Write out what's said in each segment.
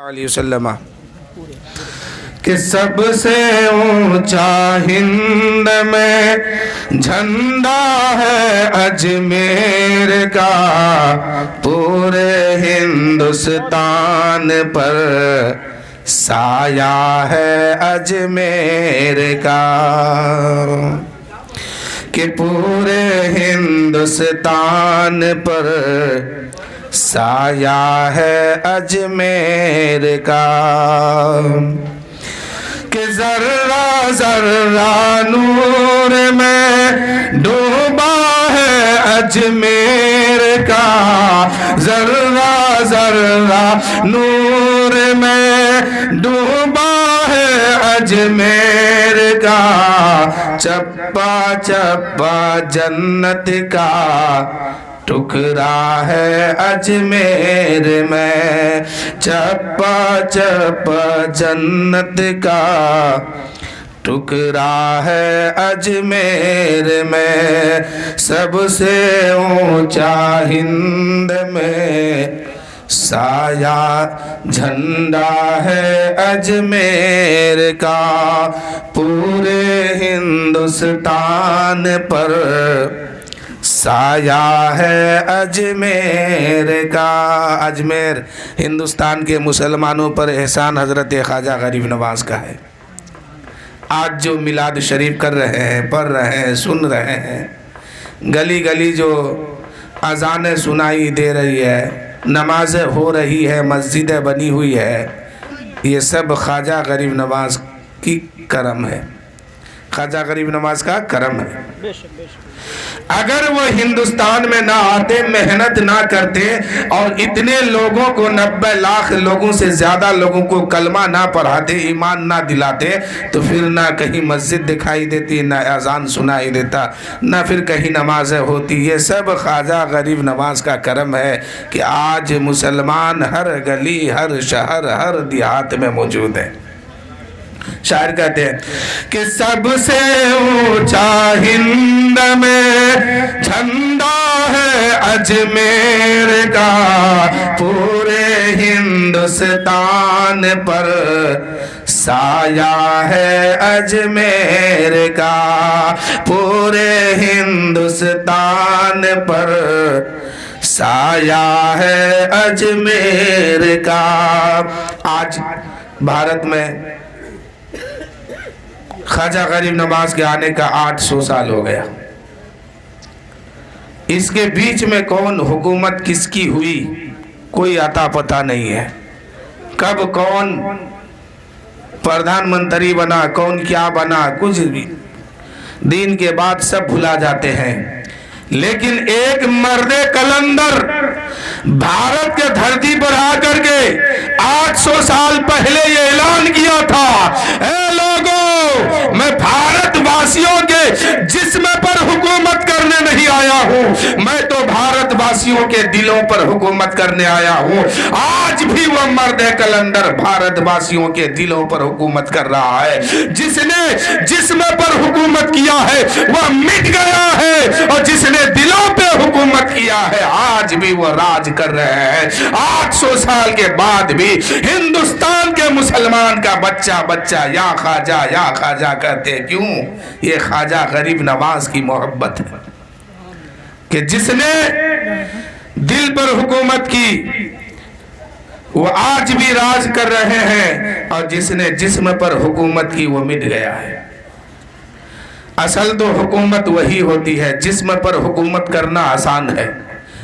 علیہ وسلم کہ سب سے اونچا ہند میں جھنڈا ہے اجمیر کا، پورے ہندوستان پر سایہ ہے اجمیر کا، کہ پورے ہندوستان پر سایہ ہے اجمیر کا، کہ ذرہ ذرہ نور میں ڈوبا ہے اجمیر کا، ذرہ ذرہ نور میں ڈوبا ہے اجمیر کا، چپا چپا جنت کا ٹکڑا ہے اجمیر میں، چپا چپا جنت کا ٹکڑا ہے اجمیر میں، سب سے اونچا ہند میں سایہ جھنڈا ہے اجمیر کا، پورے ہندوستان پر سایہ ہے اجمیر کا۔ اجمیر ہندوستان کے مسلمانوں پر احسان حضرت خواجہ غریب نواز کا ہے۔ آج جو میلاد شریف کر رہے ہیں، پڑھ رہے ہیں، سن رہے ہیں، گلی گلی جو اذانیں سنائی دے رہی ہے، نمازیں ہو رہی ہے، مسجدیں بنی ہوئی ہے، یہ سب خواجہ غریب نواز کی کرم ہے، خواجہ غریب نواز کا کرم ہے۔ اگر وہ ہندوستان میں نہ آتے، محنت نہ کرتے اور اتنے لوگوں کو 90 لاکھ لوگوں سے زیادہ لوگوں کو کلمہ نہ پڑھاتے، ایمان نہ دلاتے، تو پھر نہ کہیں مسجد دکھائی دیتی، نہ اذان سنائی دیتا، نہ پھر کہیں نمازیں ہوتی۔ یہ سب خواجہ غریب نواز کا کرم ہے کہ آج مسلمان ہر گلی، ہر شہر، ہر دیہات میں موجود ہے۔ شاعر کہتے ہیں کہ سب سے اونچا ہند میں جھنڈا ہے اجمیر کا، پورے ہندوستان پر سایہ ہے اجمیر کا، پورے ہندوستان پر سایہ ہے اجمیر کا۔ آج بھارت میں خواجہ غریب نواز کے آنے کا 800 سال ہو گیا۔ اس کے بیچ میں کون حکومت کس کی ہوئی کوئی عطا پتہ نہیں ہے، کب کون پردھان منتری بنا، کون کیا بنا، کچھ بھی دین کے بعد سب بھلا جاتے ہیں۔ لیکن ایک مرد کلندر بھارت کے دھرتی پر آ کر کے 800 سال پہلے یہ اعلان کیا تھا، اے لوگوں، میں بھارت واسیوں کے جسم پر حکومت کرنے نہیں آیا ہوں، میں تو بھارت واسیوں کے دلوں پر حکومت کرنے آیا ہوں۔ آج بھی وہ مرد کلندر بھارت واسیوں کے دلوں پر حکومت کر رہا ہے۔ جس نے جسم پر حکومت کیا ہے وہ مٹ گیا ہے، اور جس نے دلوں پہ حکومت کیا ہے آج بھی وہ راج کر رہے ہیں۔ 800 سال کے بعد بھی ہندوستان کے مسلمان کا بچہ بچہ یا خواجہ کہتے ہیں، کیوں؟ یہ خواجہ غریب نواز کی محبت ہے کہ جس نے دل پر حکومت کی وہ آج بھی راج کر رہے ہیں، اور جس نے جسم پر حکومت کی وہ مٹ گیا ہے۔ اصل تو حکومت وہی ہوتی ہے، جسم پر حکومت کرنا آسان ہے،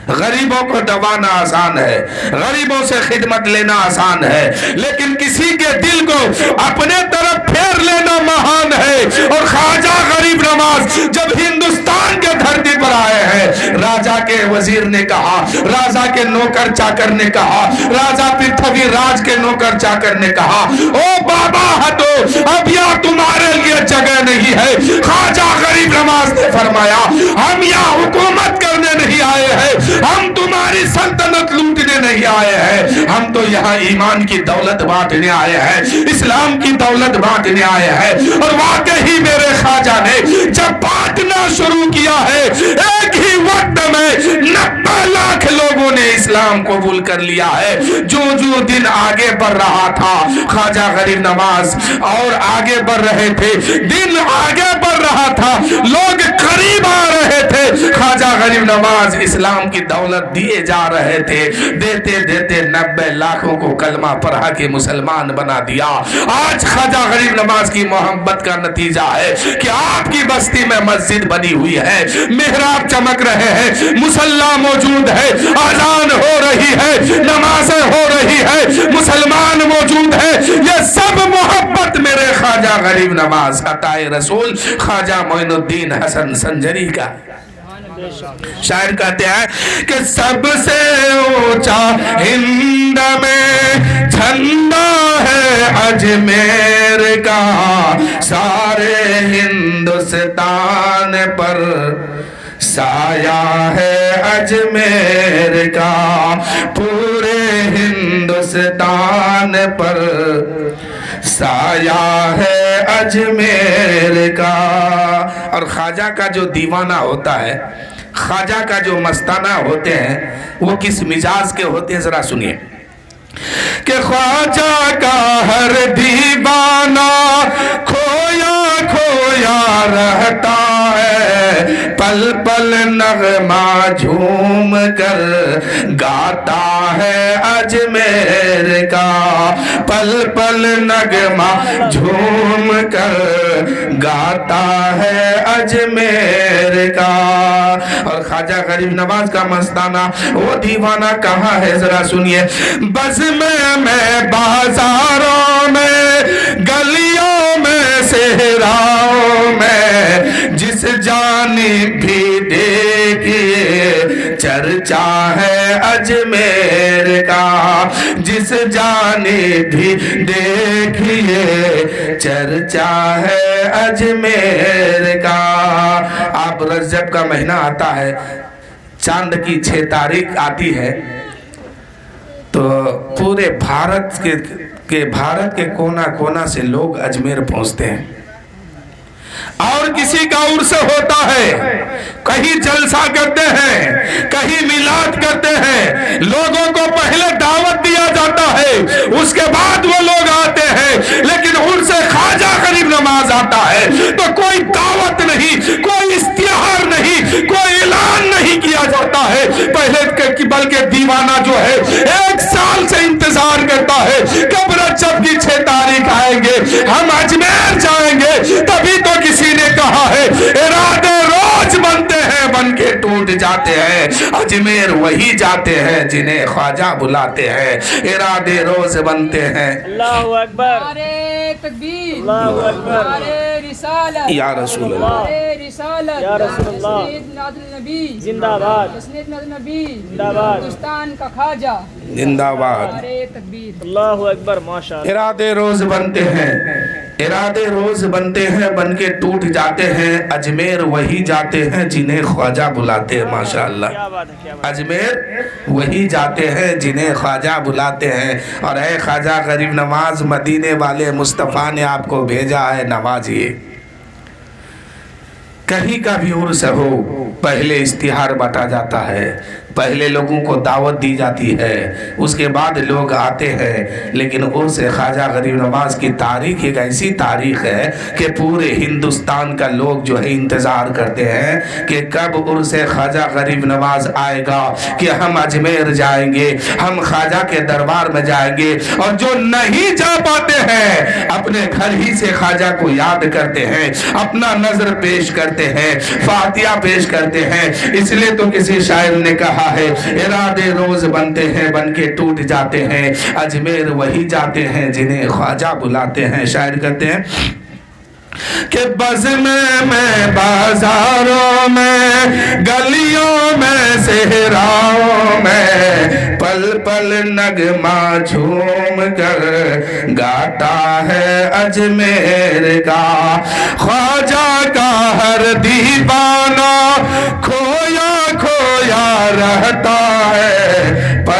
غریبوں کو دبانا آسان ہے، غریبوں سے خدمت لینا آسان ہے، لیکن کسی کے دل کو اپنے طرف پھیر لینا مہان ہے۔ اور خواجہ غریب نواز جب ہندوستان کے دھرتی پر آئے ہیں، راجہ کے وزیر نے کہا، راجہ کے نوکر چاکر نے کہا، راجہ پرتھوی راج کے نوکر چاکر نے کہا، او بابا ہٹو، اب یہاں تمہارے لیے جگہ نہیں ہے۔ خواجہ غریب نواز نے فرمایا، ہم یہاں حکومت کرنے نہیں آئے ہیں، ہم تمہاری سلطنت لوٹنے بانٹنے نہیں آئے ہیں، ہم تو یہاں ایمان کی دولت بانٹنے آئے ہیں، اسلام کی دولت بانٹنے آئے ہیں۔ اور واقعی میرے خواجہ نے جب بانٹنا شروع کیا ہے، ایک ہی وقت میں 90 لاکھ لوگوں نے اسلام قبول کر لیا ہے۔ جو دن آگے بڑھ رہا تھا خواجہ غریب نواز اور آگے بڑھ رہے تھے، دن آگے بڑھ رہا تھا، لوگ قریب آ رہے تھے، خواجہ غریب نواز اسلام کی دولت دیے جا رہے تھے، دیتے دیتے 90 لاکھوں کو کلمہ پڑھا کے مسلمان بنا دیا۔ آج خواجہ غریب نواز کی محبت کا نتیجہ ہے کہ آپ کی بستی میں مسجد بنی ہوئی ہے، محراب چمک رہے ہیں، مصلی موجود ہے، اذان ہو رہی ہے، نمازیں ہو رہی ہے، مسلمان موجود ہے۔ یہ سب محبت میرے خواجہ غریب نواز عطائے رسول خواجہ معین الدین حسن سنجری کا۔ شاعر کہتے ہیں کہ سب سے اونچا ہند میں جھنڈا ہے اجمیر کا، سارے ہندوستان پر سایہ ہے اجمیر کا، پورے ہندوستان پر سایہ ہے اجمیر کا۔ اور خواجہ کا جو دیوانہ ہوتا ہے، خواجہ کا جو مستانہ ہوتے ہیں، وہ کس مزاج کے ہوتے ہیں ذرا سنیے کہ خواجہ کا ہر دیوانہ کھویا کھویا رہتا ہے، پل پل نغمہ جھوم کر گاتا ہے اجمیر کا، پل پل نغمہ جھوم کر گاتا ہے اجمیر کا۔ اور خواجہ غریب نواز کا مستانہ وہ دیوانہ کہاں ہے ذرا سنیے۔ بزم میں بازاروں میں گلیوں میں صحراؤں میں جس جانب بھی دیکھیے چرچا ہے اجمیر کا، جس جانب بھی دیکھیے چرچا ہے اجمیر کا۔ اب رجب کا مہینہ آتا ہے، چاند کی 6 تاریخ آتی ہے تو پورے بھارت کے کونا کونا سے لوگ اجمیر پہنچتے ہیں، اور کسی کا عرس ہوتا ہے، کہیں جلسہ کرتے ہیں، کہیں میلاد کرتے ہیں، لوگوں کو پہلے دعوت دیا جاتا ہے، اس کے بعد وہ لوگ آتے ہیں۔ لیکن عرس خواجہ غریب نواز آتا ہے تو کوئی دعوت نہیں، کوئی اشتہار نہیں، کوئی اعلان نہیں کیا جاتا ہے، پہلے بلکہ دیوانہ جو ہے 1 سال سے انتظار کرتا ہے کب رجب کی 6 تاریخ آئیں گے، ہم اجمیر جائیں گے۔ تبھی تو کسی نے کہا ہے ارادے روز بنتے ہیں بن کے ٹوٹ جاتے ہیں، اجمیر وہی جاتے ہیں جنہیں خواجہ بلاتے ہیں، ارادے روز بنتے ہیں۔ اللہ اکبر، نعرہ تکبیر، اللہ اکبر، نعرہ رسالت، یا رسول اللہ، نعرہ رسالت، یا رسول اللہ، تسنید نعت النبی، زندہ باد، تسنید نعت النبی، زندہ باد، ہندوستان کا خواجہ، زندہ باد۔ نعرہ تکبیر۔ اللہ اکبر، ماشاءاللہ۔ ارادے روز بنتے ہیں، ارادے روز بنتے ہیں بن کے ٹوٹ جاتے ہیں، اجمیر وہی جاتے ہیں جنہیں خواجہ بلاتے ہیں۔ ماشاءاللہ، کیا بات ہے، کیا بات ہے۔ اجمیر وہی جاتے ہیں جنہیں خواجہ بلاتے ہیں۔ اور اے خواجہ غریب نواز، مدینے والے مصطفیٰ نے آپ کو بھیجا ہے، نوازیے۔ کہیں کا بھی عرس ہو، پہلے اشتہار بانٹا جاتا ہے، پہلے لوگوں کو دعوت دی جاتی ہے، اس کے بعد لوگ آتے ہیں۔ لیکن عرس خواجہ غریب نواز کی تاریخ ایک ایسی تاریخ ہے کہ پورے ہندوستان کا لوگ جو ہے انتظار کرتے ہیں کہ کب عرس خواجہ غریب نواز آئے گا، کہ ہم اجمیر جائیں گے، ہم خواجہ کے دربار میں جائیں گے۔ اور جو نہیں جا پاتے ہیں اپنے گھر ہی سے خواجہ کو یاد کرتے ہیں، اپنا نظر پیش کرتے ہیں، فاتحہ پیش کرتے ہیں۔ اس لیے تو کسی شاعر نے کہا ہے ارادے روز بنتے ہیں بن کے ٹوٹ جاتے ہیں، اجمیر وہی جاتے ہیں جنہیں خواجہ بلاتے ہیں۔ شاعر کہتے ہیں کہ بزم میں بازاروں میں گلیوں میں صحراؤں میں پل پل نغمہ جھوم کر گاتا ہے اجمیر کا، خواجہ کا ہر دیوانہ کھویا کھویا رہتا ہے،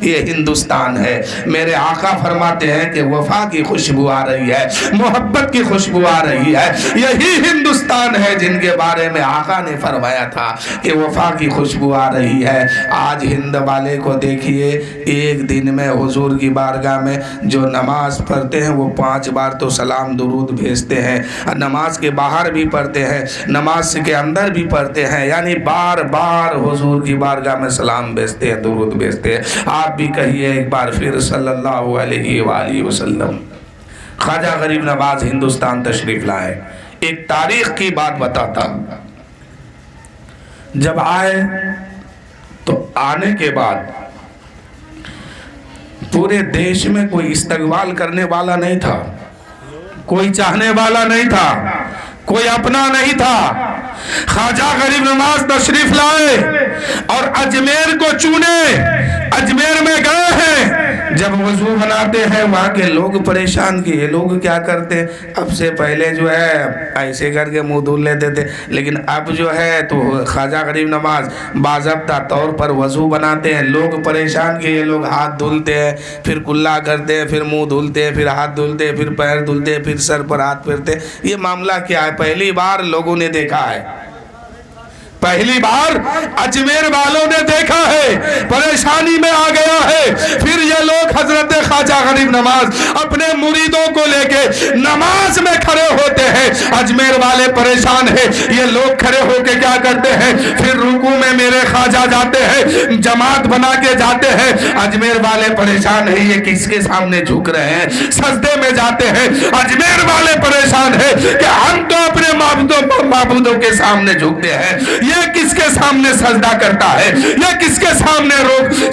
یہ ہندوستان ہے۔ میرے آقا فرماتے ہیں کہ وفا کی خوشبو آ رہی ہے، محبت کی خوشبو آ رہی ہے، یہی ہندوستان ہے جن کے بارے میں آقا نے فرمایا تھا کہ وفا کی خوشبو آ رہی ہے۔ آج ہند والے کو دیکھیے، ایک دن میں حضور کی بارگاہ میں جو نماز پڑھتے ہیں وہ 5 بار تو سلام درود بھیجتے ہیں، نماز کے باہر بھی پڑھتے ہیں، نماز کے اندر بھی پڑھتے ہیں، یعنی بار بار حضور کی بارگاہ میں سلام بھیجتے ہیں، درود بھیجتے ہیں۔ آپ بھی کہیے ایک بار پھر صلی اللہ علیہ وآلہ وسلم۔ خواجہ غریب نواز ہندوستان تشریف لائے۔ ایک تاریخ کی بات بتاتا، جب آئے تو آنے کے بعد پورے دیش میں کوئی استقبال کرنے والا نہیں تھا، کوئی چاہنے والا نہیں تھا، کوئی اپنا نہیں تھا۔ خواجہ غریب نواز تشریف لائے اور اجمیر کو چونے، اجمیر میں گئے ہیں۔ جب وضو بناتے ہیں وہاں کے لوگ پریشان کہ یہ لوگ کیا کرتے، اب سے پہلے جو ہے ایسے کر کے منہ دھل لیتے تھے، لیکن اب جو ہے تو خواجہ غریب نواز باضابطہ طور پر وضو بناتے ہیں۔ لوگ پریشان کہ یہ لوگ ہاتھ دھلتے ہیں، پھر کلا کرتے ہیں، پھر منہ دھلتے ہیں، پھر ہاتھ دھلتے ہیں، پھر پیر دھلتے ہیں، پھر سر پر ہاتھ پھیرتے ہیں۔ یہ معاملہ کیا ہے؟ پہلی بار لوگوں نے دیکھا ہے، پہلی بار اجمیر والوں نے دیکھا ہے، پریشانی میں آ گیا ہے۔ پھر یہ لوگ حضرت خواجہ غریب نواز اپنے مریدوں کو لے کے نماز میں کھڑے ہوتے ہیں، اجمیر والے پریشان ہیں، یہ لوگ کھڑے ہو کے کیا کرتے ہیں، پھر رکوع میں میرے خواجہ جاتے ہیں، جماعت بنا کے جاتے ہیں، اجمیر والے پریشان ہیں، یہ کس کے سامنے جھک رہے ہیں، سجدے میں جاتے ہیں، اجمیر والے پریشان ہیں کہ ہم تو اپنے معبودوں کے سامنے جھکتے ہیں، یہ کس کے سامنے سجدہ کرتا ہے، یہ کس کے سامنے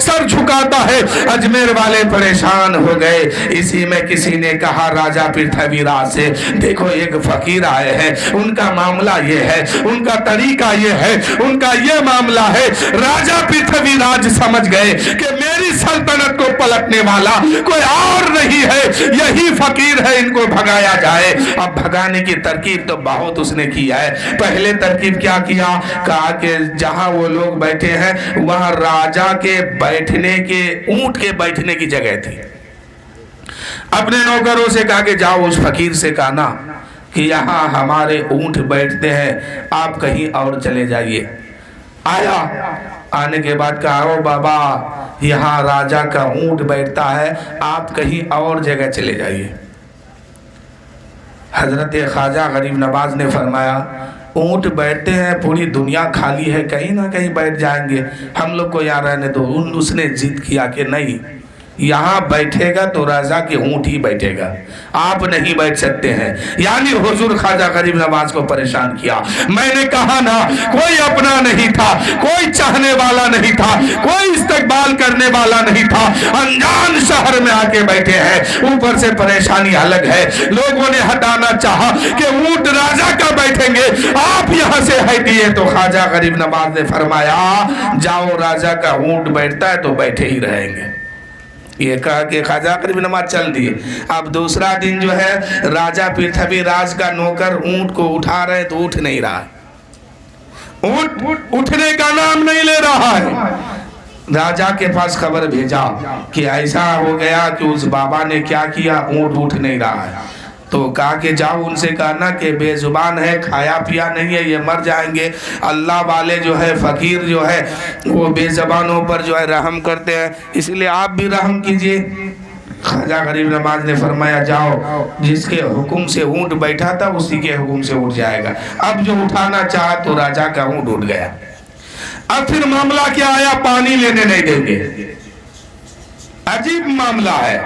سر جھکاتا ہے۔ اجمیر والے پریشان ہو گئے۔ اسی میں کسی نے کہا راجہ پرتھوی راج سے، دیکھو ایک فقیر آئے ہیں، ان کا معاملہ یہ ہے، ان کا طریقہ یہ ہے، ان کا یہ معاملہ ہے۔ راجہ پرتھوی راج سمجھ گئے کہ میری سلطنت کو پلٹنے والا کوئی اور نہیں ہے، یہی فقیر ہے، ان کو بھگایا جائے۔ اب بھگانے کی ترکیب تو بہت اس نے کیا ہے۔ پہلے ترکیب کیا کیا؟ کہا کہ جہاں وہ لوگ بیٹھے ہیں وہاں راجہ کے بیٹھنے کے، اونٹ کے بیٹھنے کی جگہ تھی۔ اپنے نوکروں سے کہا کہ جاؤ اس فقیر سے کہنا کہ یہاں ہمارے اونٹ بیٹھتے ہیں، آپ کہیں اور چلے جائیے۔ آیا، آنے کے بعد کہا او بابا یہاں راجہ کا اونٹ بیٹھتا ہے، آپ کہیں اور جگہ چلے جائیے۔ حضرت خواجہ غریب نواز نے فرمایا اونٹ بیٹھتے ہیں، پوری دنیا خالی ہے، کہیں نہ کہیں بیٹھ جائیں گے، ہم لوگ کو یہاں رہنے دو۔ اس نے ضد کیا کہ نہیں، یہاں بیٹھے گا تو راجہ کے اونٹ ہی بیٹھے گا، آپ نہیں بیٹھ سکتے ہیں۔ یعنی حضور خواجہ غریب نواز کو پریشان کیا۔ میں نے کہا نا، کوئی اپنا نہیں تھا، کوئی چاہنے والا نہیں تھا، کوئی استقبال کرنے والا نہیں تھا، انجان شہر میں آ کے بیٹھے ہیں، اوپر سے پریشانی الگ ہے۔ لوگوں نے ہٹانا چاہا کہ اونٹ راجہ کا بیٹھیں گے، آپ یہاں سے ہٹیے، تو خواجہ غریب نواز نے فرمایا جاؤ، راجہ کا اونٹ بیٹھتا ہے تو بیٹھے ہی رہیں گے۔ یہ کہا کہ خواجہ غریب نواز چل دیے۔ اب دوسرا دن جو ہے راجہ پرتھوی راج کا نوکر اونٹ کو اٹھا رہے تو اٹھ نہیں رہا، اونٹ اٹھنے کا نام نہیں لے رہا ہے۔ راجہ کے پاس خبر بھیجا کہ ایسا ہو گیا کہ اس بابا نے کیا کیا، اونٹ اٹھ نہیں رہا ہے۔ تو کہا کہ جاؤ ان سے کہنا کہ بے زبان ہے، کھایا پیا نہیں ہے، یہ مر جائیں گے۔ اللہ والے جو ہے، فقیر جو ہے وہ بے زبانوں پر جو ہے رحم کرتے ہیں، اس لیے آپ بھی رحم کیجئے۔ خواجہ غریب نواز نے فرمایا جاؤ، جس کے حکم سے اونٹ بیٹھا تھا اسی کے حکم سے اٹھ جائے گا۔ اب جو اٹھانا چاہا تو راجہ کا اونٹ اٹھ گیا۔ اب پھر معاملہ کیا آیا، پانی لینے نہیں دیں گے۔ عجیب معاملہ ہے،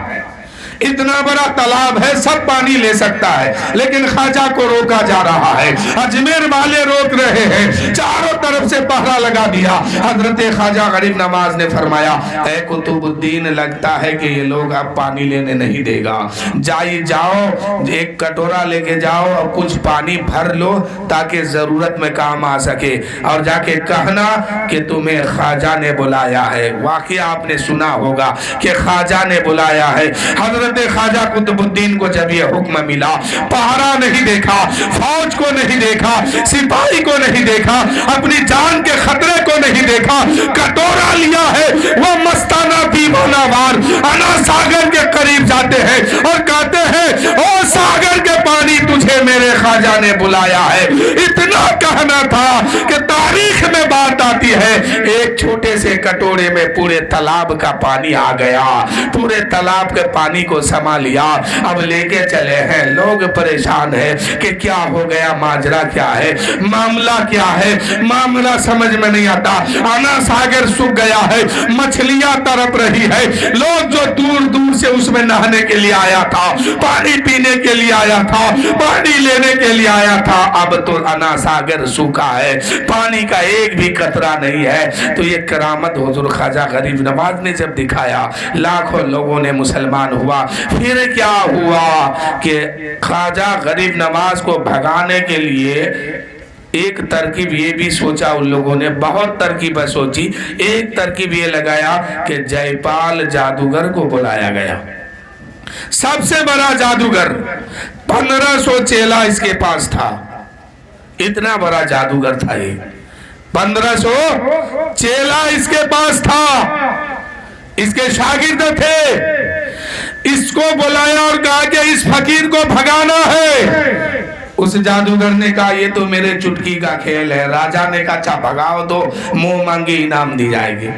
اتنا بڑا تالاب ہے، سب پانی لے سکتا ہے، لیکن خواجہ کو روکا جا رہا ہے، اجمیر والے روک رہے ہیں، چاروں طرف سے پہرا لگا دیا۔ حضرت خواجہ غریب نواز نے فرمایا اے قطب الدین، لگتا ہے کہ یہ لوگ اب پانی لینے نہیں دے گا، جاؤ ایک کٹورا لے کے جاؤ اور کچھ پانی بھر لو تاکہ ضرورت میں کام آ سکے، اور جا کے کہنا کہ تمہیں خواجہ نے بلایا ہے۔ واقعہ آپ نے سنا ہوگا کہ خواجہ نے بلایا ہے۔ حضرت حضرت خواجہ قطب الدین کو جب یہ حکم ملا، پہرا نہیں دیکھا، فوج کو نہیں دیکھا، سپاہی کو نہیں دیکھا، اپنی جان کے خطرے کو نہیں دیکھا، کٹورا لیا ہے، وہ مستانہ دیوانہ وار انا ساگر کے قریب جاتے ہیں اور کہتے ہیں او ساگر کے پانی تجھے میرے خواجہ نے بلایا ہے۔ اتنا کہنا تھا کہ تاریخ میں بات آتی ہے ایک چھوٹے سے کٹورے میں پورے تالاب کا پانی آ گیا، پورے تالاب کے پانی کو سما لیا، اب لے کے چلے ہیں، لوگ پریشان ہیں کہ کیا ہو گیا، ماجرا کیا ہے، معاملہ کیا ہے، معاملہ سمجھ میں نہیں آتا۔ انا ساگر سوکھ گیا ہے، مچھلیاں تڑپ رہی ہے، لوگ جو دور دور سے اس میں نہانے کے لیے آیا تھا، پانی پینے کے لیے آیا تھا، پانی لینے کے لیے آیا تھا، اب تو انا ساگر سوکھا ہے، پانی کا ایک بھی قطرہ نہیں ہے۔ تو یہ کرامت حضور خواجہ غریب نواز نے جب دکھایا، لاکھوں لوگوں نے مسلمان ہوا۔ پھر کیا ہوا کہ خواجہ غریب نواز کو بھگانے کے لیے ایک ترکیب یہ بھی سوچا ان لوگوں نے، بہت ترکیبیں سوچی، ایک ترکیب یہ لگایا کہ جے پال جادوگر کو بلایا گیا، سب سے بڑا جادوگر، 1500 چیلا اس کے پاس تھا، اتنا بڑا جادوگر تھا یہ، 1500 چیلا اس کے پاس تھا، اس کے شاگرد تھے، اس کو بلایا اور کہا کہ اس فقیر کو بھگانا ہے۔ اس جادوگر نے کہا یہ تو میرے چٹکی کا کھیل ہے۔ راجہ نے کہا اچھا بھگاؤ تو منہ مانگی انعام دی جائے گی،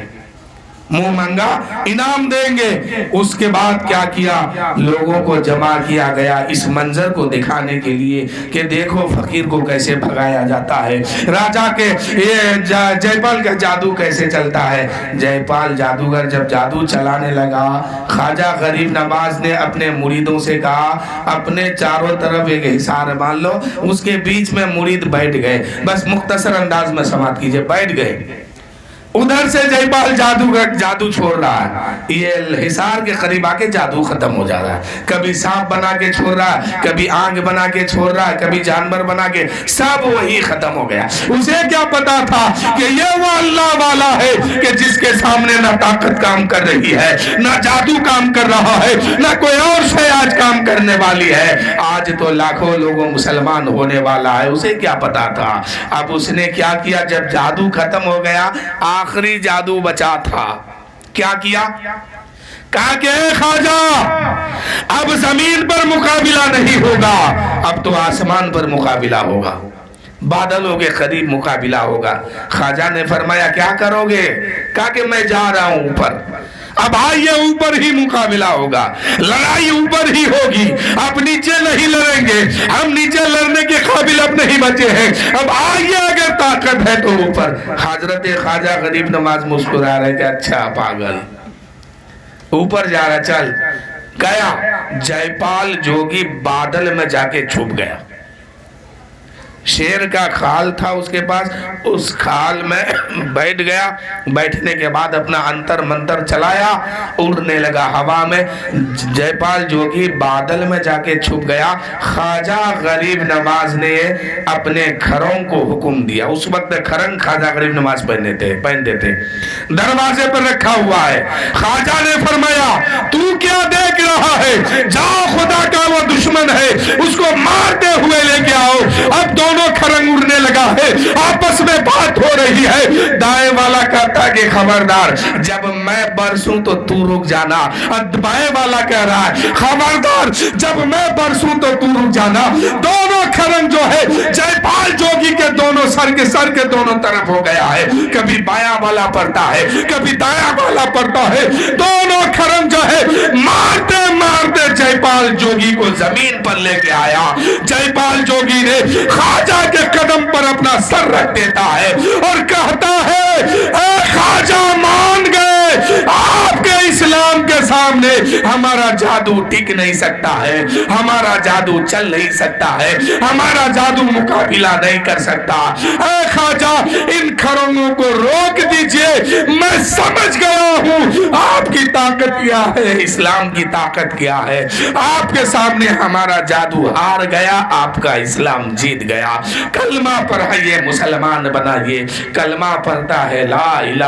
منہ مانگا انعام دیں گے۔ اس کے بعد کیا کیا، لوگوں کو جمع کیا گیا اس منظر کو دکھانے کے لیے کہ دیکھو فقیر کو کیسے بھگایا جاتا ہے، راجہ کے یہ جے پال کا جادو کیسے چلتا ہے۔ جے پال جادوگر جب جادو چلانے لگا، خواجہ غریب نواز نے اپنے مریدوں سے کہا اپنے چاروں طرف ایک حصار مان لو، اس کے بیچ میں مرید بیٹھ گئے، بس مختصر انداز میں سماعت کیجئے، بیٹھ گئے۔ ادھر سے جے پال جادوگر جادو چھوڑ رہا ہے، یہ حصار کے قریب آ کے جادو ختم ہو جا رہا ہے، کبھی سانپ بنا کے چھوڑ رہا ہے، کبھی آنکھ بنا کے چھوڑ رہا ہے، کبھی جانور بنا کے، سب وہی ختم ہو گیا۔ اسے کیا پتا تھا کہ یہ وہ اللہ والا ہے کہ جس کے سامنے نہ طاقت کام کر رہی ہے، نہ جادو کام کر رہا ہے، نہ کوئی اور شے آج کام کرنے والی ہے، آج تو لاکھوں لوگوں مسلمان ہونے والا ہے۔ اسے کیا پتا تھا۔ اب اس نے کیا کیا، جب جادو ختم ہو گیا، آخری جادو بچا تھا، کیا کیا، کہا کہ اے خواجہ اب زمین پر مقابلہ نہیں ہوگا، اب تو آسمان پر مقابلہ ہوگا، بادلوں کے قریب مقابلہ ہوگا۔ خواجہ نے فرمایا کیا کرو گے، کہا کہ میں جا رہا ہوں اوپر، اب آئیے اوپر ہی مقابلہ ہوگا، لڑائی اوپر ہی ہوگی، اب نیچے نہیں لڑیں گے، ہم نیچے لڑنے کے قابل اب نہیں بچے ہیں، اب آئیے اگر طاقت ہے تو اوپر۔ حضرت خواجہ غریب نواز مسکرا رہے کہ اچھا پاگل، اوپر جا رہا، چل گیا۔ جے پال جوگی بادل میں جا کے چھپ گیا، شیر کا کھال تھا اس کے پاس، اس کھال میں بیٹھ گیا، بیٹھنے کے بعد اپنا انتر منتر چلایا، اڑنے لگا ہوا میں۔ جے پال جوگی بادل میں جا کے چھپ گیا۔ خواجہ غریب نواز نے اپنے گھروں کو حکم دیا، اس وقت کھرنگ خواجہ غریب نواز پہنتے تھے، دروازے پر رکھا ہوا ہے۔ خواجہ نے فرمایا تو کیا دیکھ رہا ہے، جاؤ خدا کا وہ دشمن ہے اس کو مارتے ہوئے لے کے آؤ۔ اب دونوں کھرنگ اڑنے لگا ہے، آپس میں بات ہو رہی ہے۔ دائیں والا کہتا کہ خبردار جب میں برسوں تو تو رک جانا، بائیں والا کہہ رہا ہے خبردار جب میں برسوں تو تو رک جانا۔ دونوں کھرنگ جو ہے جے پال جوگی کے دونوں سر کے دونوں طرف ہو گیا ہے، کبھی بایاں والا پڑتا ہے کبھی دایاں والا پڑتا ہے، دونوں کھرنگ جو ہے مارتے مارتے جے پال جوگی کو زمین پر لے کے آیا۔ جے پال جوگی نے خواجہ کے قدم پر اپنا سر رکھ دیتا ہے اور کہتا ہے اے خواجہ مان گئے، آپ کے اسلام کے سامنے ہمارا جادو ٹک نہیں سکتا ہے، ہمارا جادو چل نہیں سکتا ہے، ہمارا جادو مقابلہ نہیں کر سکتا۔ اے خواجہ ان کھرنگوں کو روک دیجئے، میں سمجھ گیا ہوں آپ کی طاقت کیا ہے، اسلام کی طاقت کیا ہے، آپ کے سامنے ہمارا جادو ہار گیا، آپ کا اسلام جیت گیا۔ کلمہ پڑھائیے، مسلمان بنائیے۔ کلمہ پڑھتا ہے لا الہ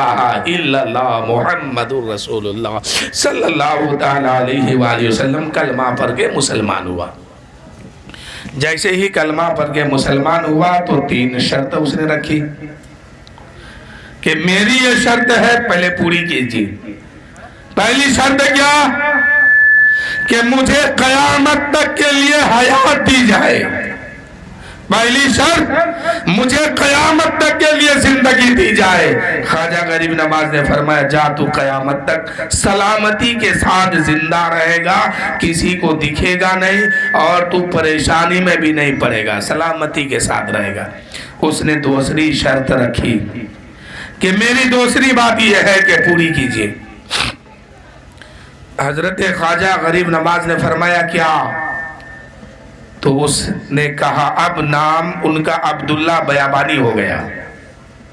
الا اللہ محمد رسول اللہ صلی اللہ اللہ تعالیٰ علیہ وآلہ وسلم کلمہ پڑھ کے مسلمان ہوا. جیسے ہی کلمہ پڑھ کے مسلمان ہوا تو 3 شرط اس نے رکھی کہ میری یہ شرط ہے پہلے پوری کیجیے. پہلی شرط کیا کہ مجھے قیامت تک کے لیے حیات دی جائے. پہلی شرط مجھے قیامت تک کے لیے زندگی دی جائے. خواجہ غریب نواز نے فرمایا جا تو قیامت تک سلامتی کے ساتھ زندہ رہے گا, کسی کو دکھے گا نہیں اور تو پریشانی میں بھی نہیں پڑے گا, سلامتی کے ساتھ رہے گا. اس نے دوسری شرط رکھی کہ میری دوسری بات یہ ہے کہ پوری کیجیے. حضرت خواجہ غریب نواز نے فرمایا کیا؟ تو اس نے کہا اب نام ان کا عبداللہ بیابانی ہو گیا,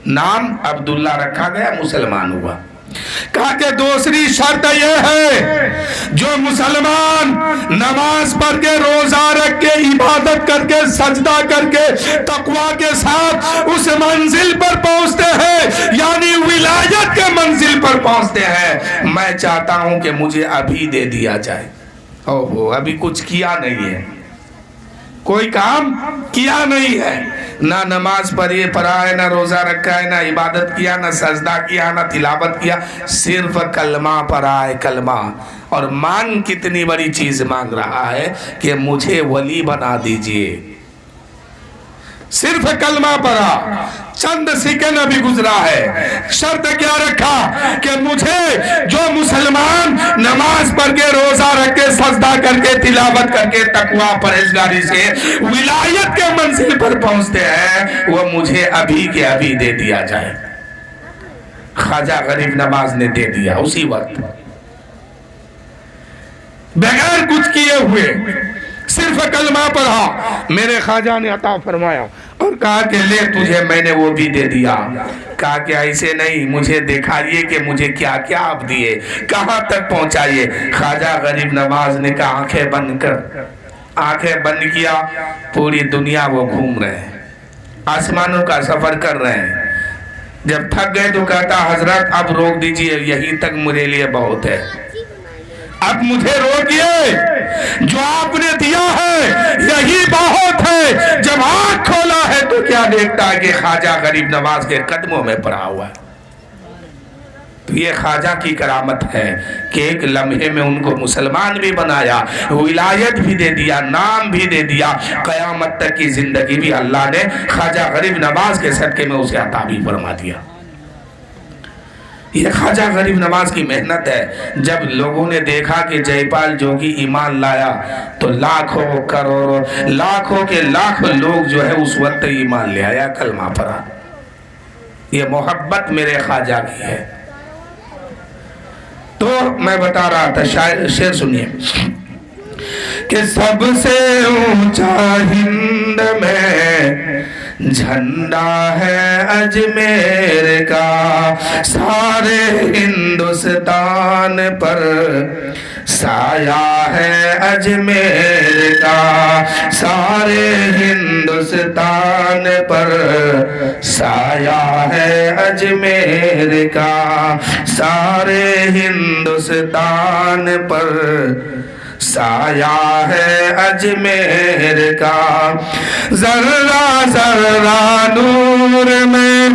نام عبداللہ رکھا گیا, مسلمان ہوا. کہا کہ دوسری شرط یہ ہے جو مسلمان نماز پڑھ کے روزہ رکھ کے عبادت کر کے سجدہ کر کے تقوی کے ساتھ اس منزل پر پہنچتے ہیں یعنی ولایت کے منزل پر پہنچتے ہیں, میں چاہتا ہوں کہ مجھے ابھی دے دیا جائے. اوہ ابھی کچھ کیا نہیں ہے, کوئی کام کیا نہیں ہے, نہ نماز پڑھا ہے, نہ روزہ رکھا ہے, نہ عبادت کیا, نہ سجدہ کیا, نہ تلاوت کیا, صرف کلمہ پڑھا ہے, کلمہ. اور مانگ کتنی بڑی چیز مانگ رہا ہے کہ مجھے ولی بنا دیجئے. صرف کلمہ پڑھا, چند سیکنڈ ابھی گزرا ہے. شرط کیا رکھا کہ مجھے جو مسلمان نماز پڑھ کے روزہ رکھ کے سجدہ کر کے تلاوت کر کے تقوی پرہیزگاری سے ولایت کے منزل پر پہنچتے ہیں وہ مجھے ابھی کے ابھی دے دیا جائے. خواجہ غریب نواز نے دے دیا اسی وقت, بغیر کچھ کیے ہوئے, صرف کلمہ پڑھا. میرے خواجہ نے عطا فرمایا اور کہا کہ لے تجھے میں نے وہ بھی دے دیا. کہا کہ ایسے نہیں, مجھے دکھائیے کہ مجھے کیا کیا آپ دیے, کہاں تک پہنچائیے. خواجہ غریب نواز نے کہا آنکھیں بند کر. آنکھیں بند کیا, پوری دنیا وہ گھوم رہے ہیں, آسمانوں کا سفر کر رہے ہیں. جب تھک گئے تو کہتا حضرت اب روک دیجئے, یہیں تک میرے لیے بہت ہے, اب مجھے روکیے, جو آپ نے دیا ہے یہی بہت ہے. جب آنکھ کھولا ہے تو کیا دیکھتا ہے کہ خواجہ غریب نواز کے قدموں میں پڑا ہوا ہے. تو یہ خواجہ کی کرامت ہے کہ ایک لمحے میں ان کو مسلمان بھی بنایا, ولایت بھی دے دیا, نام بھی دے دیا, قیامت تک کی زندگی بھی اللہ نے خواجہ غریب نواز کے صدقے میں اسے عطا بھی فرما دیا. یہ خواجہ غریب نواز کی محنت ہے. جب لوگوں نے دیکھا کہ جے پال جوگی ایمان لایا تو لاکھوں کروڑوں لاکھوں کے لاکھ لوگ جو ہے اس وقت ایمان لے آیا, کلمہ پڑھا. یہ محبت میرے خواجہ کی ہے. تو میں بتا رہا تھا, شعر سنیے کہ سب سے اونچا ہند میں جھنڈا ہے اجمیر کا, سارے ہندوستان پر سایہ ہے اجمیر کا, سارے ہندوستان پر سایہ ہے اجمیر کا, سارے ہندوستان پر سایہ ہے اجمیر کا. ذرہ ذرہ نور میں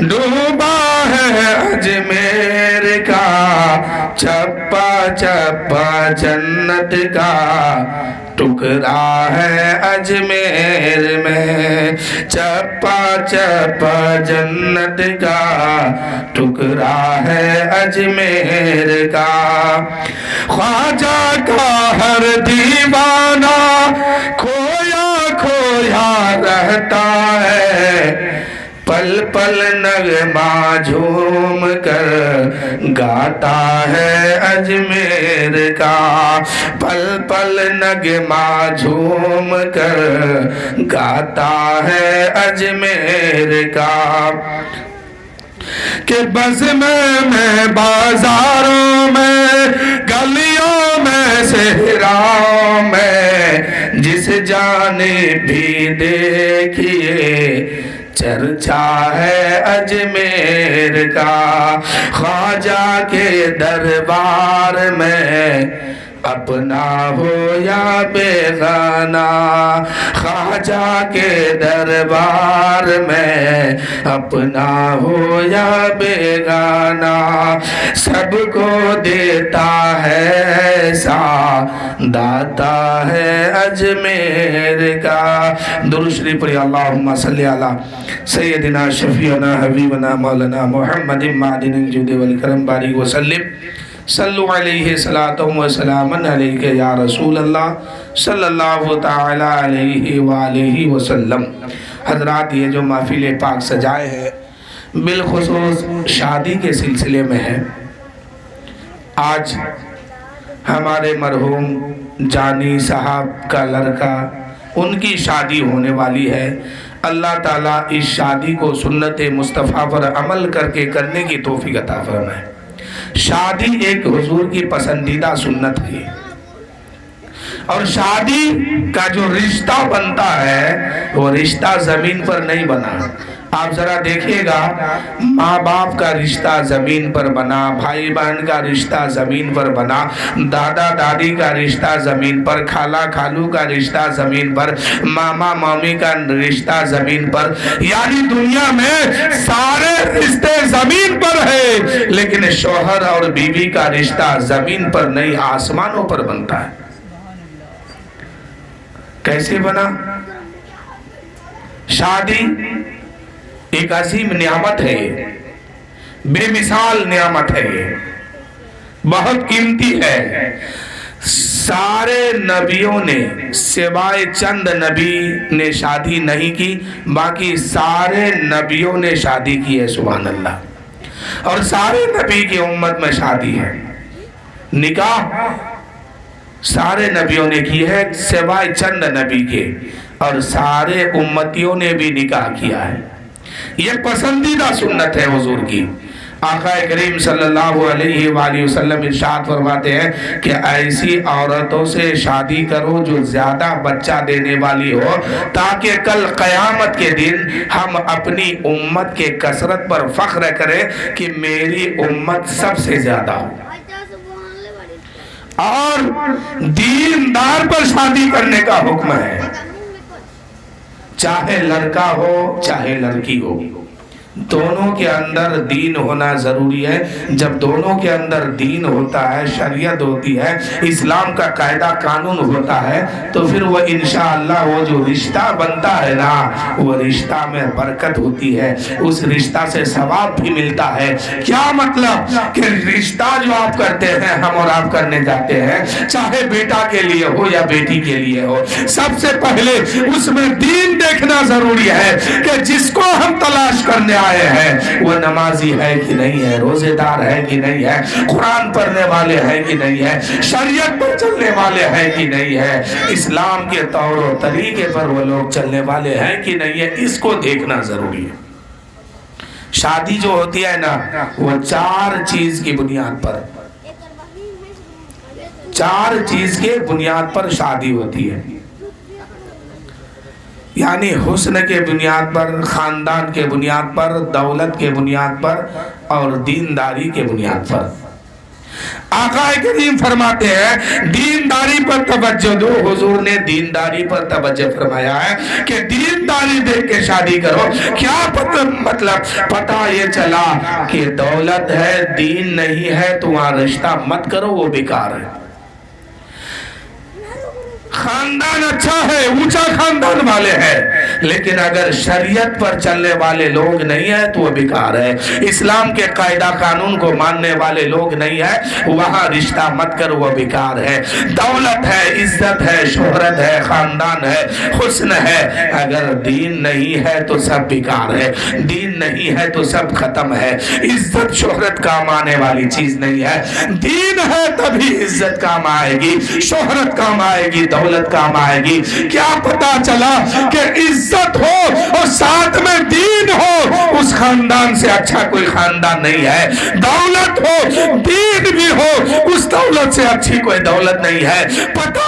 ڈوبا ہے اجمیر کا, چپا چپا جنت کا ٹکڑا ہے اجمیر میں, چپا چپا جنت کا ٹکڑا ہے اجمیر کا. خواجہ کا ہر دیوانہ کھویا کھویا رہتا ہے, پل پل نغمہ جھوم کر گاتا ہے اجمیر کا, پل پل نغمہ جھوم کر گاتا ہے اجمیر کا. کہ بزم میں بازاروں میں گلیوں میں صحراؤں میں جس جانب بھی دیکھیے چرچا ہے اجمیر کا خواجہ کے دربار میں اپنا ہو یا بیگانہ خواجہ کے دربار میں اپنا ہو یا بیگانہ سب کو دیتا ہے ایسا داتا ہے اجمیر کا درود شریف پڑھی اللہم صلی علی سیدنا شفیعنا حبیبنا مولانا محمد معدن الجود والکرم بارک وسلم صلو علیہ صلاۃ و سلام علیک یا رسول اللہ صلی اللہ تعالی علیہ وآلہ وسلم۔ حضرات یہ جو محفل پاک سجائے ہیں بالخصوص شادی کے سلسلے میں ہے۔ آج ہمارے مرحوم جانی صاحب کا لڑکا ان کی شادی ہونے والی ہے۔ اللہ تعالیٰ اس شادی کو سنت مصطفیٰ پر عمل کر کے کرنے کی توفیق عطا فرمائے۔ شادی ایک حضور کی پسندیدہ سنت ہے اور شادی کا جو رشتہ بنتا ہے وہ رشتہ زمین پر نہیں بنا۔ آپ ذرا دیکھیے گا ماں باپ کا رشتہ زمین پر بنا، بھائی بہن کا رشتہ زمین پر بنا، دادا دادی کا رشتہ زمین پر، خالہ خالو کا رشتہ زمین پر، ماما مامی کا رشتہ زمین پر، یعنی دنیا میں سارے رشتے زمین پر ہے لیکن شوہر اور بیوی کا رشتہ زمین پر نہیں آسمانوں پر بنتا ہے۔ کیسے بنا؟ شادی ایک عظیم نعمت ہے، بے مثال نعمت ہے، بہت قیمتی ہے۔ سارے نبیوں نے سوائے چند نبی نے شادی نہیں کی، باقی سارے نبیوں نے شادی کی ہے، سبحان اللہ۔ اور سارے نبی کی امت میں شادی ہے، نکاح سارے نبیوں نے کی ہے سوائے چند نبی کے، اور سارے امتیوں نے بھی نکاح کیا ہے۔ یہ پسندیدہ سنت ہے حضور کی۔ آقا کریم صلی اللہ علیہ وآلہ وسلم ارشاد فرماتے ہیں کہ ایسی عورتوں سے شادی کرو جو زیادہ بچہ دینے والی ہو، تاکہ کل قیامت کے دن ہم اپنی امت کے کثرت پر فخر کریں کہ میری امت سب سے زیادہ ہو۔ اور دیندار پر شادی کرنے کا حکم ہے، چاہے لڑکا ہو چاہے لڑکی ہو، دونوں کے اندر دین ہونا ضروری ہے۔ جب دونوں کے اندر دین ہوتا ہے، شریعت ہوتی ہے، اسلام کا قاعدہ قانون ہوتا ہے، تو پھر وہ انشاءاللہ وہ جو رشتہ بنتا ہے نا، وہ رشتہ میں برکت ہوتی ہے، اس رشتہ سے ثواب بھی ملتا ہے۔ کیا مطلب کہ رشتہ جو آپ کرتے ہیں، ہم اور آپ کرنے جاتے ہیں، چاہے بیٹا کے لیے ہو یا بیٹی کے لیے ہو، سب سے پہلے اس میں دین دیکھنا ضروری ہے کہ جس کو ہم تلاش کرنے آئے ہیں وہ نمازی ہے کہ نہیں ہے، روزے دار ہے کہ نہیں ہے، قرآن پڑھنے والے ہیں کہ نہیں ہے، شریعت پر چلنے والے ہیں کہ نہیں ہے، اسلام کے طور و طریقے پر وہ لوگ چلنے والے ہیں کہ نہیں ہے، اس کو دیکھنا ضروری ہے۔ شادی جو ہوتی ہے نا، وہ چار چیز کی بنیاد پر، چار چیز کے بنیاد پر شادی ہوتی ہے، یعنی حسن کے بنیاد پر، خاندان کے بنیاد پر، دولت کے بنیاد پر اور دینداری کے بنیاد پر۔ آقا کریم فرماتے ہیں دینداری پر توجہ دو۔ حضور نے دینداری پر توجہ فرمایا ہے کہ دینداری دیکھ کے شادی کرو۔ کیا مطلب؟ پتہ یہ چلا کہ دولت ہے دین نہیں ہے تو وہاں رشتہ مت کرو، وہ بیکار ہے۔ خاندان اچھا ہے، اونچا خاندان والے ہیں، لیکن اگر شریعت پر چلنے والے لوگ نہیں ہیں تو وہ بیکار ہے۔ اسلام کے قاعدہ قانون کو ماننے والے لوگ نہیں ہیں، وہاں رشتہ مت کرو، وہ بیکار ہے۔ دولت ہے، عزت ہے، شہرت ہے، خاندان ہے، حسن ہے، اگر دین نہیں ہے تو سب بیکار ہے، دین نہیں ہے تو سب ختم ہے۔ عزت شہرت کام آنے والی چیز نہیں ہے، دین ہے تبھی عزت کام آئے گی، شہرت کام آئے گی، دولت کام آئے گی۔ کیا پتا چلا کہ عزت ہو اور ساتھ میں دین ہو، اس خاندان سے اچھا کوئی خاندان نہیں ہے۔ دولت ہو، دین بھی ہو، اس دولت سے اچھی کوئی دولت نہیں ہے۔ پتا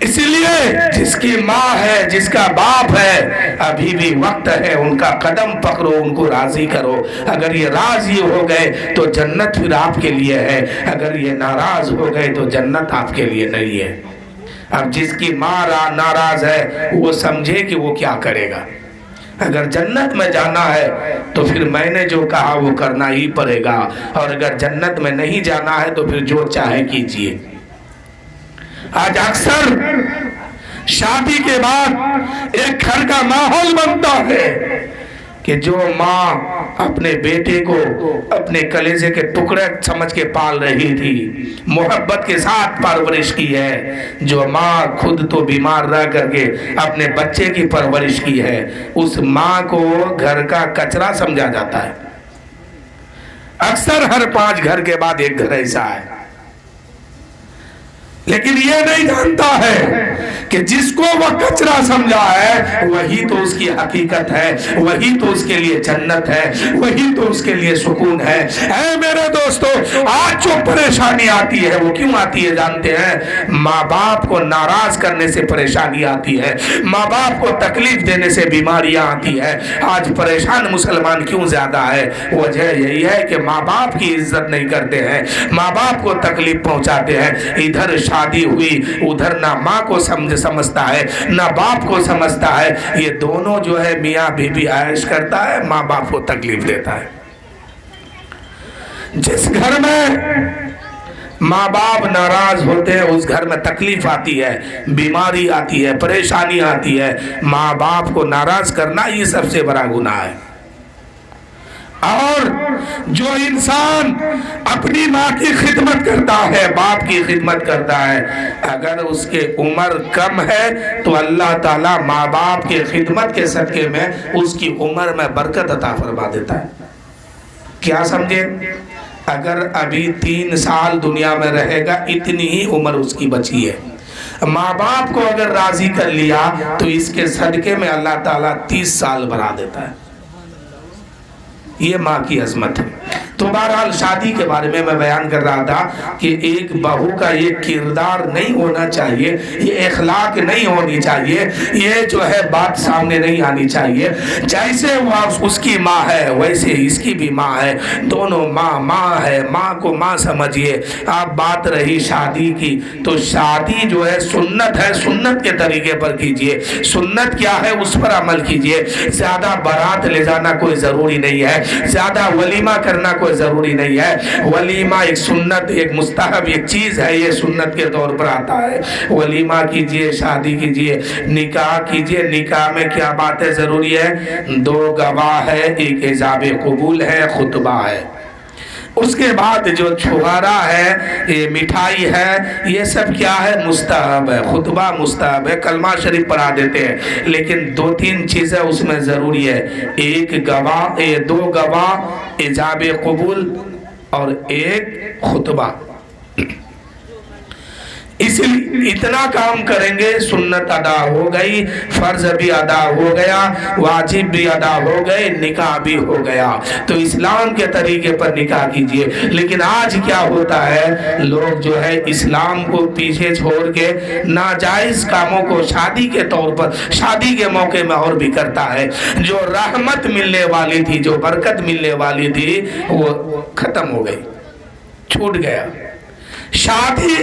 اس لیے جس کی ماں ہے، جس کا باپ ہے، ابھی بھی وقت ہے، ان کا قدم پکڑو، ان کو راضی کرو۔ اگر یہ راضی ہو گئے تو جنت پھر آپ کے لیے ہے، اگر یہ ناراض ہو گئے تو جنت آپ کے لیے نہیں ہے۔ اب جس کی ماں ناراض ہے وہ سمجھے کہ وہ کیا کرے گا۔ اگر جنت میں جانا ہے تو پھر میں نے جو کہا وہ کرنا ہی پڑے گا، اور اگر جنت میں نہیں جانا ہے تو پھر جو چاہے کیجئے۔ آج اکثر شادی کے بعد ایک گھر کا ماحول بنتا ہے کہ جو ماں اپنے بیٹے کو اپنے کلیجے کے ٹکڑے سمجھ کے پال رہی تھی، محبت کے ساتھ پرورش کی ہے، جو ماں خود تو بیمار رہ کر کے اپنے بچے کی پرورش کی ہے، اس ماں کو گھر کا کچرا سمجھا جاتا ہے۔ اکثر ہر 5 گھر کے بعد ایک گھر ایسا ہے، لیکن یہ نہیں جانتا ہے کہ جس کو وہ کچرا سمجھا ہے وہی تو اس کی حقیقت ہے، وہی تو اس کے لیے جنت ہے، وہی تو اس کے لیے سکون ہے۔ اے میرے دوستو، آج جو پریشانی آتی ہے وہ کیوں آتی ہے جانتے ہیں؟ ماں باپ کو ناراض کرنے سے پریشانی آتی ہے، ماں باپ کو تکلیف دینے سے بیماریاں آتی ہے۔ آج پریشان مسلمان کیوں زیادہ ہے؟ وجہ یہی ہے کہ ماں باپ کی عزت نہیں کرتے ہیں، ماں باپ کو تکلیف پہنچاتے ہیں۔ ادھر شادی ہوئی، ادھر نہ ماں کو سمجھتا ہے نہ باپ کو سمجھتا ہے، یہ دونوں جو ہے میاں بیوی عائش کرتا ہے، ماں باپ کو تکلیف دیتا ہے۔ جس گھر میں ماں باپ ناراض ہوتے ہیں اس گھر میں تکلیف آتی ہے، بیماری آتی ہے، پریشانی آتی ہے۔ ماں باپ کو ناراض کرنا یہ سب سے بڑا گناہ ہے۔ اور جو انسان اپنی ماں کی خدمت کرتا ہے، باپ کی خدمت کرتا ہے، اگر اس کے عمر کم ہے تو اللہ تعالیٰ ماں باپ کی خدمت کے صدقے میں اس کی عمر میں برکت عطا فرما دیتا ہے۔ کیا سمجھے؟ اگر ابھی 3 سال دنیا میں رہے گا، اتنی ہی عمر اس کی بچی ہے۔ ماں باپ کو اگر راضی کر لیا تو اس کے صدقے میں اللہ تعالیٰ 30 سال بڑھا دیتا ہے۔ یہ ماں کی عظمت ہے۔ تو بہرحال شادی کے بارے میں بیان کر رہا تھا کہ ایک بہو کا یہ کردار نہیں ہونا چاہیے، یہ اخلاق نہیں ہونی چاہیے، یہ جو ہے بات سامنے نہیں آنی چاہیے۔ جیسے وہ اس کی ماں ہے ویسے اس کی بھی ماں ہے، دونوں ماں ہے، ماں کو ماں سمجھیے۔ اب بات رہی شادی کی، تو شادی جو ہے سنت ہے، سنت کے طریقے پر کیجئے۔ سنت کیا ہے اس پر عمل کیجئے۔ زیادہ بارات لے جانا کوئی ضروری نہیں ہے، زیادہ ولیمہ کرنا کوئی ضروری نہیں ہے۔ ولیمہ ایک سنت، ایک مستحب ایک چیز ہے، یہ سنت کے طور پر آتا ہے۔ ولیمہ کیجئے، شادی کیجئے، نکاح کیجئے۔ نکاح میں کیا باتیں ضروری ہے؟ 2 گواہ ہے، ایک ایجاب قبول ہے، خطبہ ہے۔ اس کے بعد جو چھوارا ہے، یہ مٹھائی ہے، یہ سب کیا ہے؟ مستحب ہے۔ خطبہ مستحب ہے، کلمہ شریف پڑھا دیتے ہیں، لیکن 2-3 چیزیں اس میں ضروری ہے۔ 2 گواہ، ایجاب قبول اور ایک خطبہ۔ اس لیے اتنا کام کریں گے، سنت ادا ہو گئی، فرض بھی ادا ہو گیا، واجب بھی ادا ہو گئے، نکاح بھی ہو گیا۔ تو اسلام کے طریقے پر نکاح کیجئے۔ لیکن آج کیا ہوتا ہے، لوگ جو ہے اسلام کو پیچھے چھوڑ کے ناجائز کاموں کو شادی کے طور پر، شادی کے موقع میں اور بھی کرتا ہے۔ جو رحمت ملنے والی تھی، جو برکت ملنے والی تھی، وہ ختم ہو گئی، چھوٹ گیا۔ شادی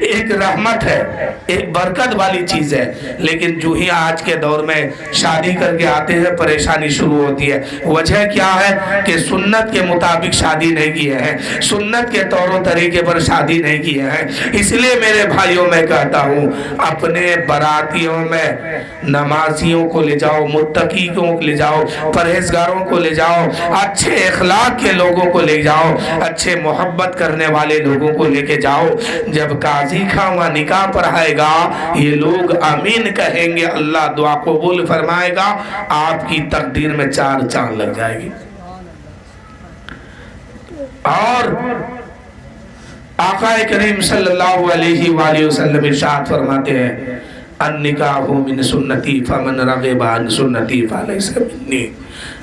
ایک رحمت ہے، ایک برکت والی چیز ہے، لیکن جو ہی آج کے دور میں شادی کر کے آتے ہیں پریشانی شروع ہوتی ہے۔ وجہ کیا ہے کہ سنت کے مطابق شادی نہیں کیے ہیں، سنت کے طور و طریقے پر شادی نہیں کیے ہیں۔ اس لیے میرے بھائیوں میں کہتا ہوں، اپنے براتیوں میں نمازیوں کو لے جاؤ، متقیوں کو لے جاؤ، پرہیزگاروں کو لے جاؤ، اچھے اخلاق کے لوگوں کو لے جاؤ، اچھے محبت کرنے والے لوگوں کو لے کے جاؤ۔ جب قاضی خواہ نکاح پڑھائے گا، یہ لوگ آمین کہیں گے، اللہ دعا قبول فرمائے گا، آپ کی تقدیر میں 4 چاند لگ جائے گی۔ اور آقا کریم صلی اللہ علیہ وآلہ وسلم ارشاد فرماتے ہیں، النکاح من سنتی فمن رغب عن سنتی فلیس منی۔